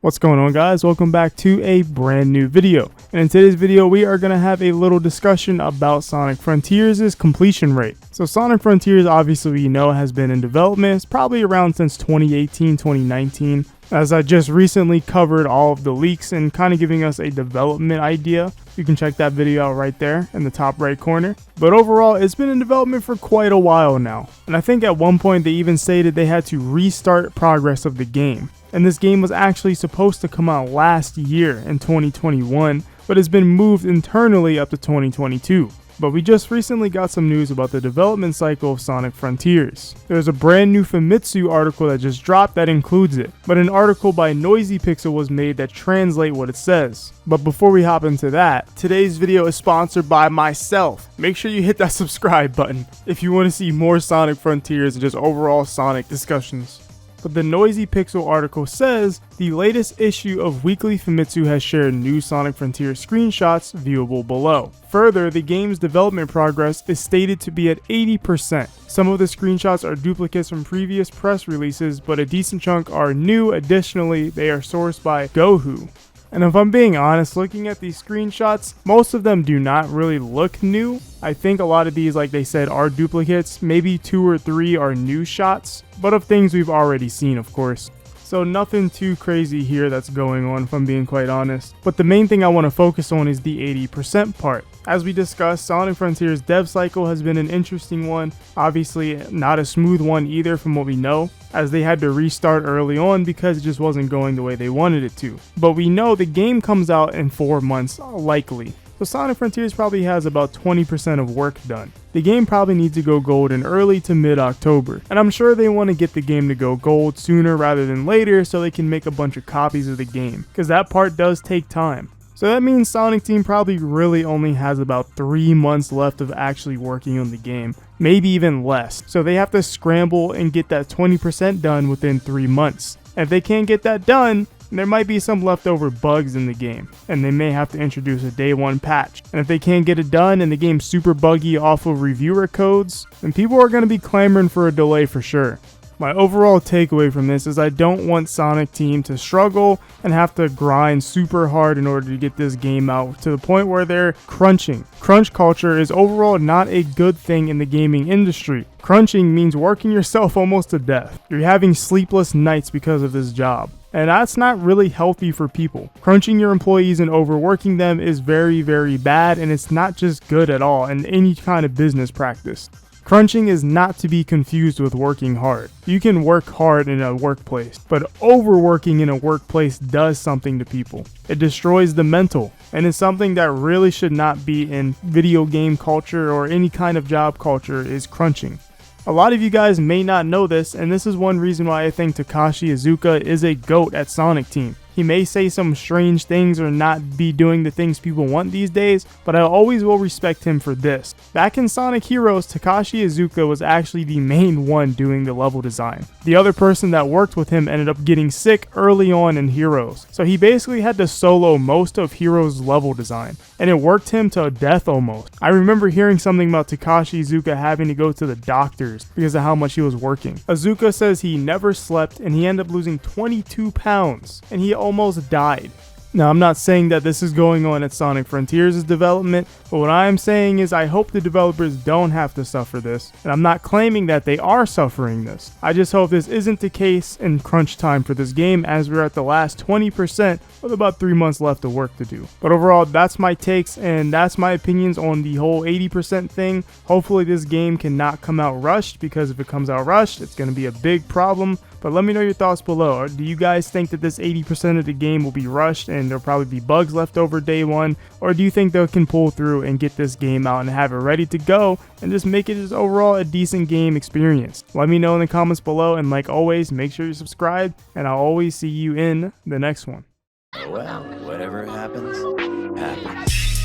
What's going on, guys? Welcome back to a brand new video. And in today's video we are going to have a little discussion about Sonic Frontiers' completion rate. So Sonic Frontiers, obviously we know, has been in development. It's probably around since 2018, 2019. As I just recently covered all of the leaks and kind of giving us a development idea. You can check that video out right there in the top right corner. But overall, it's been in development for quite a while now. And I think at one point they even stated they had to restart progress of the game. And this game was actually supposed to come out last year in 2021, but has been moved internally up to 2022. But we just recently got some news about the development cycle of Sonic Frontiers. There's a brand new Famitsu article that just dropped that includes it, but an article by Noisy Pixel was made that translate what it says. But before we hop into that, today's video is sponsored by myself. Make sure you hit that subscribe button if you want to see more Sonic Frontiers and just overall Sonic discussions. But the Noisy Pixel article says the latest issue of Weekly Famitsu has shared new Sonic Frontiers screenshots viewable below. Further, the game's development progress is stated to be at 80%. Some of the screenshots are duplicates from previous press releases, but a decent chunk are new. Additionally, they are sourced by Gohu. And if I'm being honest, looking at these screenshots, most of them do not really look new. I think a lot of these, like they said, are duplicates. Maybe 2 or 3 are new shots, but of things we've already seen, of course. So nothing too crazy here that's going on, if I'm being quite honest. But the main thing I want to focus on is the 80% part. As we discussed, Sonic Frontiers dev cycle has been an interesting one. Obviously not a smooth one either from what we know, as they had to restart early on because it just wasn't going the way they wanted it to. But we know the game comes out in 4 months likely. So Sonic Frontiers probably has about 20% of work done. The game probably needs to go gold in early to mid-October, and I'm sure they want to get the game to go gold sooner rather than later so they can make a bunch of copies of the game, because that part does take time. So that means Sonic Team probably really only has about 3 months left of actually working on the game, maybe even less. So they have to scramble and get that 20% done within 3 months. And if they can't get that done, there might be some leftover bugs in the game, and they may have to introduce a day 1 patch. And if they can't get it done and the game's super buggy off of reviewer codes, then people are going to be clamoring for a delay for sure. My overall takeaway from this is I don't want Sonic Team to struggle and have to grind super hard in order to get this game out to the point where they're crunching. Crunch culture is overall not a good thing in the gaming industry. Crunching means working yourself almost to death. You're having sleepless nights because of this job. And that's not really healthy for people. Crunching your employees and overworking them is very, very bad, and it's not just good at all in any kind of business practice. Crunching is not to be confused with working hard. You can work hard in a workplace, but overworking in a workplace does something to people. It destroys the mental, and it's something that really should not be in video game culture or any kind of job culture is crunching. A lot of you guys may not know this, and this is one reason why I think Takashi Iizuka is a GOAT at Sonic Team. He may say some strange things or not be doing the things people want these days, but I always will respect him for this. Back in Sonic Heroes, Takashi Iizuka was actually the main one doing the level design. The other person that worked with him ended up getting sick early on in Heroes, so he basically had to solo most of Heroes' level design, and it worked him to death almost. I remember hearing something about Takashi Iizuka having to go to the doctors because of how much he was working. Iizuka says he never slept and he ended up losing 22 pounds, and he almost died. Now, I'm not saying that this is going on at Sonic Frontiers' development, but what I am saying is I hope the developers don't have to suffer this, and I'm not claiming that they are suffering this. I just hope this isn't the case in crunch time for this game, as we're at the last 20% with about 3 months left of work to do. But overall, that's my takes, and that's my opinions on the whole 80% thing. Hopefully this game cannot come out rushed, because if it comes out rushed, it's going to be a big problem. But let me know your thoughts below. Do you guys think that this 80% of the game will be rushed and there'll probably be bugs left over day 1? Or do you think they can pull through and get this game out and have it ready to go and just make it just overall a decent game experience? Let me know in the comments below, and like always, make sure you subscribe, and I'll always see you in the next one. Well, whatever happens, happens.